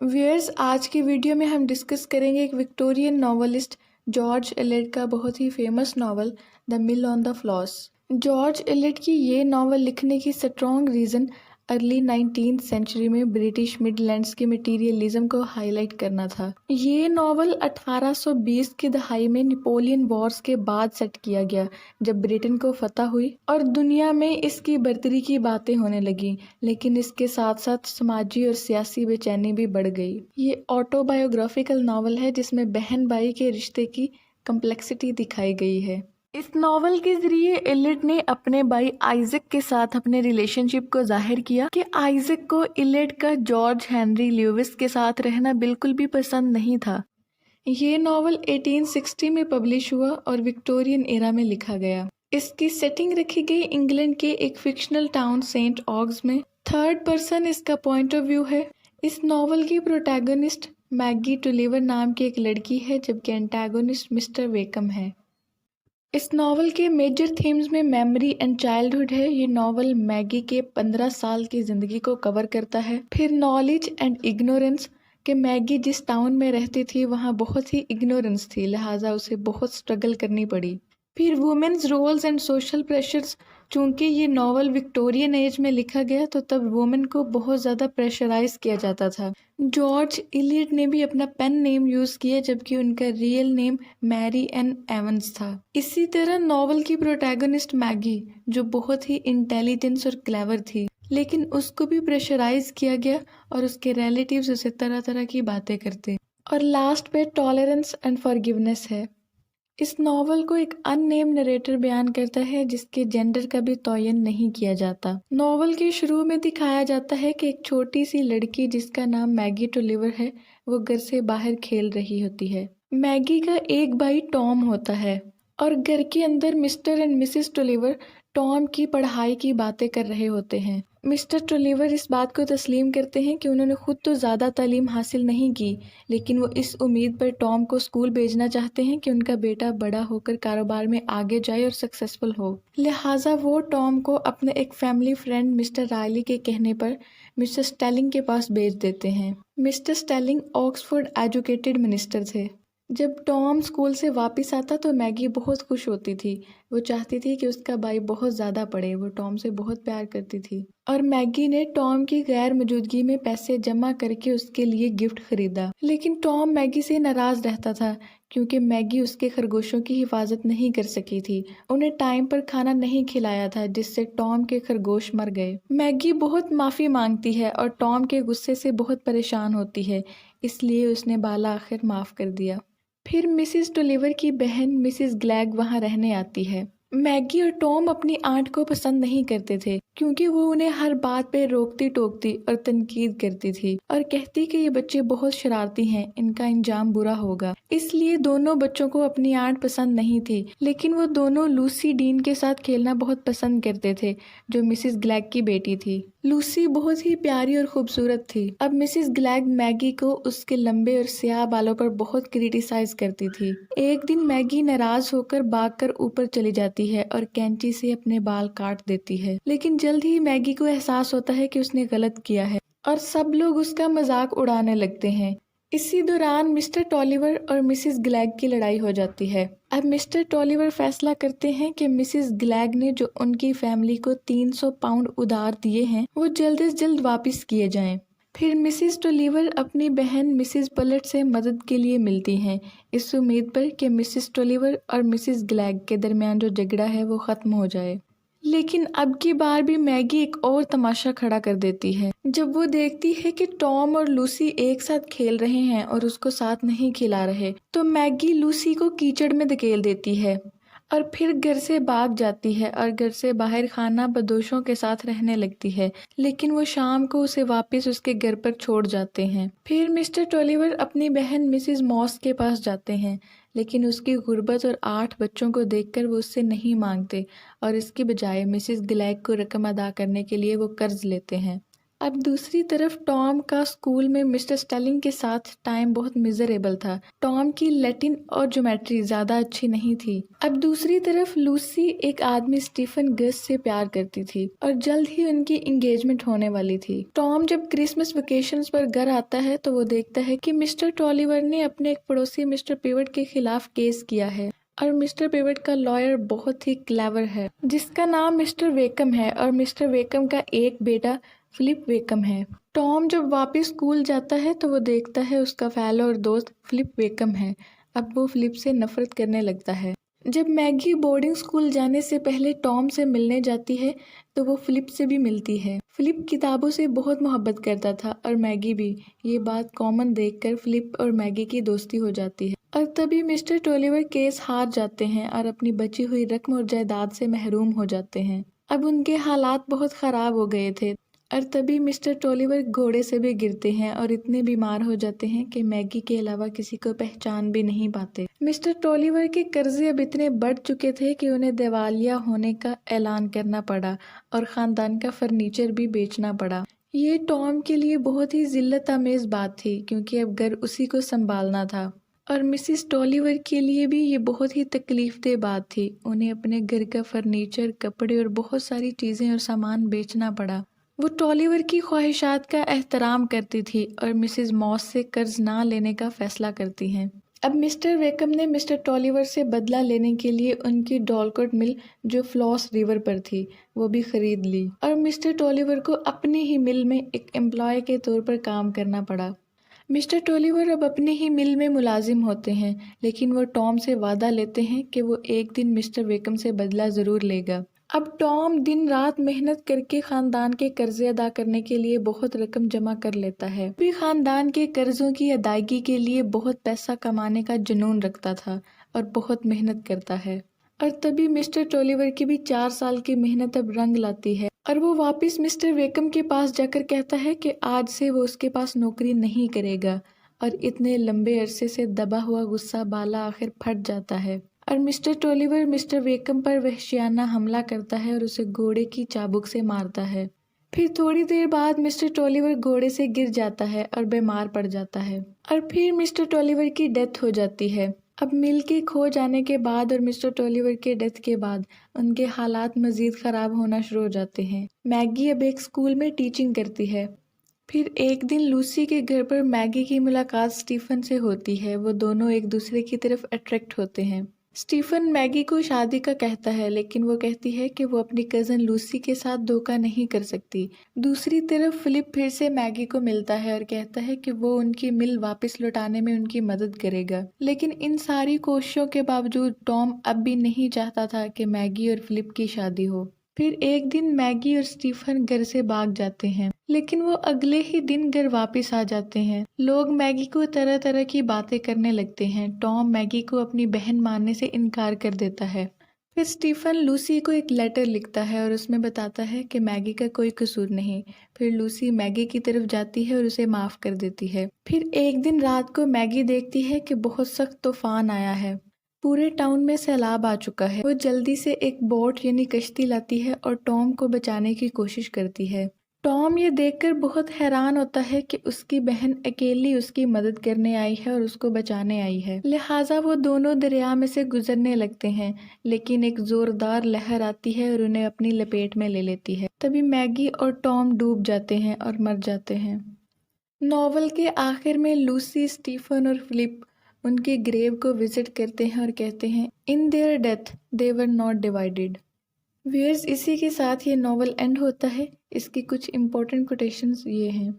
Viewers, आज की video में हम डिस्कस करेंगे एक विक्टोरियन नॉवेलिस्ट जॉर्ज एलियट का बहुत ही famous novel the Mill on the Floss. George Eliot की ये नॉवल लिखने की strong reason early 19th century में ब्रिटिश मिडलैंड्स के मटीरियलिज्म को हाईलाइट करना था। ये नॉवल 1820 की दहाई में नेपोलियन वॉर्स के बाद सेट किया गया, जब ब्रिटेन को फतह हुई और दुनिया में इसकी बर्तरी की बातें होने लगी। लेकिन इसके साथ साथ समाजी और सियासी बेचैनी भी बढ़ गई। ये ऑटोबायोग्राफिकल नॉवल है जिसमें बहन भाई के रिश्ते की कम्प्लेक्सिटी दिखाई गई है। इस नॉवल के जरिए एलियट ने अपने भाई आइजक के साथ अपने रिलेशनशिप को जाहिर किया कि आइजक को एलियट का जॉर्ज हेनरी ल्यूविस के साथ रहना बिल्कुल भी पसंद नहीं था। ये नॉवल 1860 में पब्लिश हुआ और विक्टोरियन एरा में लिखा गया। इसकी सेटिंग रखी गई इंग्लैंड के एक फिक्शनल टाउन सेंट ऑग्स में। थर्ड पर्सन इसका पॉइंट ऑफ व्यू है। इस नॉवल की प्रोटैगनिस्ट मैगी टुलिवर नाम की एक लड़की है, जबकि एंटागोनिस्ट मिस्टर वेकम है। इस नॉवल के मेजर थीम्स में मेमोरी एंड चाइल्डहुड है। ये नॉवल मैगी के 15 साल की ज़िंदगी को कवर करता है। फिर नॉलेज एंड इग्नोरेंस कि मैगी जिस टाउन में रहती थी वहाँ बहुत ही इग्नोरेंस थी, लिहाजा उसे बहुत स्ट्रगल करनी पड़ी। फिर women's roles and social pressures. चूँकि ये नॉवल विक्टोरियन एज में लिखा गया तो तब वुमेन को बहुत ज़्यादा प्रेशराइज किया जाता था। जॉर्ज एलियट ने भी अपना पेन नेम यूज़ किया, जबकि उनका real name Mary Ann Evans था। इसी तरह नॉवल की प्रोटैगनिस्ट मैगी, जो बहुत ही इंटेलिजेंस और क्लेवर थी, लेकिन उसको भी प्रेशराइज किया गया और उसके रिलेटिव्स उसे तरह तरह की बातें करते। और लास्ट पे टॉलरेंस एंड फॉरगिवनेस है। इस नॉवल को एक अननेम नरेटर बयान करता है जिसके जेंडर का भी तयन नहीं किया जाता। नॉवल के शुरू में दिखाया जाता है कि एक छोटी सी लड़की जिसका नाम मैगी टुलिवर है, वो घर से बाहर खेल रही होती है। मैगी का एक भाई टॉम होता है और घर के अंदर मिस्टर एंड मिसेस टुलिवर टॉम की पढ़ाई की बातें कर रहे होते हैं। मिस्टर टुलिवर इस बात को तस्लीम करते हैं कि उन्होंने खुद तो ज़्यादा तालीम हासिल नहीं की, लेकिन वो इस उम्मीद पर टॉम को स्कूल भेजना चाहते हैं कि उनका बेटा बड़ा होकर कारोबार में आगे जाए और सक्सेसफुल हो। लिहाजा वो टॉम को अपने एक फैमिली फ्रेंड मिस्टर रायली के कहने पर मिस्टर स्टेलिंग के पास भेज देते हैं। Mister Stelling Oxford educated minister थे। जब टॉम स्कूल से वापस आता तो मैगी बहुत खुश होती थी। वो चाहती थी कि उसका भाई बहुत ज़्यादा पढ़े। वो टॉम से बहुत प्यार करती थी और मैगी ने टॉम की गैर मौजूदगी में पैसे जमा करके उसके लिए गिफ्ट खरीदा। लेकिन टॉम मैगी से नाराज़ रहता था क्योंकि मैगी उसके खरगोशों की हिफाजत नहीं कर सकी थी। उन्हें टाइम पर खाना नहीं खिलाया था, जिससे टॉम के खरगोश मर गए। मैगी बहुत माफ़ी मांगती है और टॉम के गुस्से से बहुत परेशान होती है, इसलिए उसने बाला आखिर माफ़ कर दिया। फिर मिसिस टुलिवर की बहन मिसिस ग्लैग वहाँ रहने आती है। मैगी और टॉम अपनी आंट को पसंद नहीं करते थे क्योंकि वो उन्हें हर बात पे रोकती टोकती और तनकीद करती थी और कहती कि ये बच्चे बहुत शरारती हैं, इनका इंजाम बुरा होगा। इसलिए दोनों बच्चों को अपनी आंट पसंद नहीं थी, लेकिन वो दोनों लूसी डीन के साथ खेलना बहुत पसंद करते थे, जो मिसिस ग्लैग की बेटी थी। लूसी बहुत ही प्यारी और खूबसूरत थी। अब मिसिस ग्लैग मैगी को उसके लंबे और स्याह बालों पर बहुत क्रिटिसाइज करती थी। एक दिन मैगी नाराज होकर भागकर ऊपर चली जाती है और कैंची से अपने बाल काट देती है, लेकिन जल्द ही मैगी को एहसास होता है कि उसने गलत किया है और सब लोग उसका मजाक उड़ाने लगते हैं। इसी दौरान मिस्टर टॉलिवर और मिसिस ग्लैग की लड़ाई हो जाती है। अब मिस्टर टॉलिवर फैसला करते हैं कि मिसिस ग्लैग ने जो उनकी फैमिली को 300 पाउंड उधार दिए हैं वो जल्द से जल्द वापस किए जाएं। फिर मिसिस टोलिवर अपनी बहन मिसिस पलट से मदद के लिए मिलती हैं, इस उम्मीद पर कि मिसिस टोलिवर और मिसिस ग्लैग के दरमियान जो झगड़ा है वो ख़त्म हो जाए। लेकिन अब की बार भी मैगी एक और तमाशा खड़ा कर देती है। जब वो देखती है कि टॉम और लूसी एक साथ खेल रहे हैं और उसको साथ नहीं खिला रहे, तो मैगी लूसी को कीचड़ में धकेल देती है और फिर घर से भाग जाती है और घर से बाहर खाना बदोशों के साथ रहने लगती है। लेकिन वो शाम को उसे वापस उसके घर पर छोड़ जाते हैं। फिर मिस्टर टोलिवर अपनी बहन मिसिस मॉस के पास जाते हैं, लेकिन उसकी गुर्बत और 8 बच्चों को देखकर वो उससे नहीं मांगते और इसके बजाय मिसिस ग्लैग को रकम अदा करने के लिए वो कर्ज लेते हैं। अब दूसरी तरफ टॉम का स्कूल में मिस्टर स्टेलिंग के साथ टाइम बहुत मिजरेबल था। टॉम की लैटिन और ज्योमेट्री ज़्यादा अच्छी नहीं थी। अब दूसरी तरफ लूसी एक आदमी स्टीफन गस से प्यार करती थी और जल्द ही उनकी एंगेजमेंट होने वाली थी। टॉम जब क्रिसमस वेकेशंस पर घर आता है तो वो देखता है कि मिस्टर टॉलीवर ने अपने एक पड़ोसी मिस्टर पिवट के खिलाफ केस किया है और मिस्टर पिवट का लॉयर बहुत ही क्लेवर है जिसका नाम मिस्टर वेकम है और मिस्टर वेकम का एक बेटा फिलिप वेकम है। टॉम जब वापस स्कूल जाता है तो वो देखता है उसका फेलो और दोस्त फिलिप वेकम है। अब वो फिलिप से नफरत करने लगता है। जब मैगी बोर्डिंग स्कूल जाने से पहले टॉम से मिलने जाती है तो वो फिलिप से भी मिलती है। फिलिप किताबों से बहुत मोहब्बत करता था और मैगी भी। ये बात कॉमन देखकर फिलिप और मैगी की दोस्ती हो जाती है। और तभी मिस्टर टोलीवर केस हार जाते हैं और अपनी बची हुई रकम और जायदाद से महरूम हो जाते हैं। अब उनके हालात बहुत ख़राब हो गए थे और तभी मिस्टर टोलीवर घोड़े से भी गिरते हैं और इतने बीमार हो जाते हैं कि मैगी के अलावा किसी को पहचान भी नहीं पाते। मिस्टर टोलीवर के कर्जे अब इतने बढ़ चुके थे कि उन्हें दिवालिया होने का ऐलान करना पड़ा और ख़ानदान का फर्नीचर भी बेचना पड़ा। ये टॉम के लिए बहुत ही जिल्लत आमेज बात थी क्योंकि अब घर उसी को संभालना था और मिसिस टोलीवर के लिए भी ये बहुत ही तकलीफदेह बात थी। उन्हें अपने घर का फर्नीचर, कपड़े और बहुत सारी चीज़ें और सामान बेचना पड़ा। वो टॉलीवर की ख्वाहिशात का एहतराम करती थी और मिसेस मॉस से कर्ज ना लेने का फैसला करती हैं। अब मिस्टर वेकम ने मिस्टर टॉलीवर से बदला लेने के लिए उनकी डॉलकोट मिल जो फ्लॉस रिवर पर थी वो भी खरीद ली और मिस्टर टॉलीवर को अपनी ही मिल में एक एम्प्लॉय के तौर पर काम करना पड़ा। मिस्टर टोलीवर अब अपने ही मिल में मुलाजिम होते हैं लेकिन वो टॉम से वादा लेते हैं कि वो एक दिन मिस्टर वेकम से बदला ज़रूर लेगा। अब टॉम दिन रात मेहनत करके ख़ानदान के कर्जे अदा करने के लिए बहुत रकम जमा कर लेता है। भी ख़ानदान के कर्जों की अदायगी के लिए बहुत पैसा कमाने का जुनून रखता था और बहुत मेहनत करता है। और तभी मिस्टर टोलीवर की भी 4 साल की मेहनत अब रंग लाती है और वो वापस मिस्टर वेकम के पास जाकर कहता है कि आज से वो उसके पास नौकरी नहीं करेगा और इतने लंबे अरसे से दबा हुआ गुस्सा बाला आखिर फट जाता है और मिस्टर टोलीवर मिस्टर वेकम पर वहशियाना हमला करता है और उसे घोड़े की चाबुक से मारता है। फिर थोड़ी देर बाद मिस्टर टोलीवर घोड़े से गिर जाता है और बीमार पड़ जाता है और फिर मिस्टर टोलीवर की डेथ हो जाती है। अब मिल के खो जाने के बाद और मिस्टर टोलीवर के डेथ के बाद उनके हालात मज़ीद ख़राब होना शुरू हो जाते हैं। मैगी अब एक स्कूल में टीचिंग करती है। फिर एक दिन लूसी के घर पर मैगी की मुलाकात स्टीफन से होती है। वो दोनों एक दूसरे की तरफ अट्रैक्ट होते हैं। स्टीफन मैगी को शादी का कहता है लेकिन वो कहती है कि वो अपनी कज़न लूसी के साथ धोखा नहीं कर सकती। दूसरी तरफ फिलिप फिर से मैगी को मिलता है और कहता है कि वो उनकी मिल वापस लौटाने में उनकी मदद करेगा। लेकिन इन सारी कोशिशों के बावजूद टॉम अब भी नहीं चाहता था कि मैगी और फिलिप की शादी हो। फिर एक दिन मैगी और स्टीफन घर से भाग जाते हैं लेकिन वो अगले ही दिन घर वापस आ जाते हैं। लोग मैगी को तरह तरह की बातें करने लगते हैं। टॉम मैगी को अपनी बहन मानने से इनकार कर देता है। फिर स्टीफन लूसी को एक लेटर लिखता है और उसमें बताता है कि मैगी का कोई कसूर नहीं। फिर लूसी मैगी की तरफ जाती है और उसे माफ़ कर देती है। फिर एक दिन रात को मैगी देखती है कि बहुत सख्त तूफान आया है, पूरे टाउन में सैलाब आ चुका है। वो जल्दी से एक बोट यानी कश्ती लाती है और टॉम को बचाने की कोशिश करती है। टॉम ये देखकर बहुत हैरान होता है कि उसकी बहन अकेली उसकी मदद करने आई है और उसको बचाने आई है। लिहाजा वो दोनों दरिया में से गुजरने लगते हैं लेकिन एक जोरदार लहर आती है और उन्हें अपनी लपेट में ले लेती है। तभी मैगी और टॉम डूब जाते हैं और मर जाते हैं। नॉवल के आखिर में लूसी, स्टीफन और फिलिप उनके ग्रेव को विजिट करते हैं और कहते हैं in their death they were not divided. Viewers, इसी के साथ ये नॉवल एंड होता है। इसकी कुछ इम्पोर्टेंट कोटेशंस ये हैं।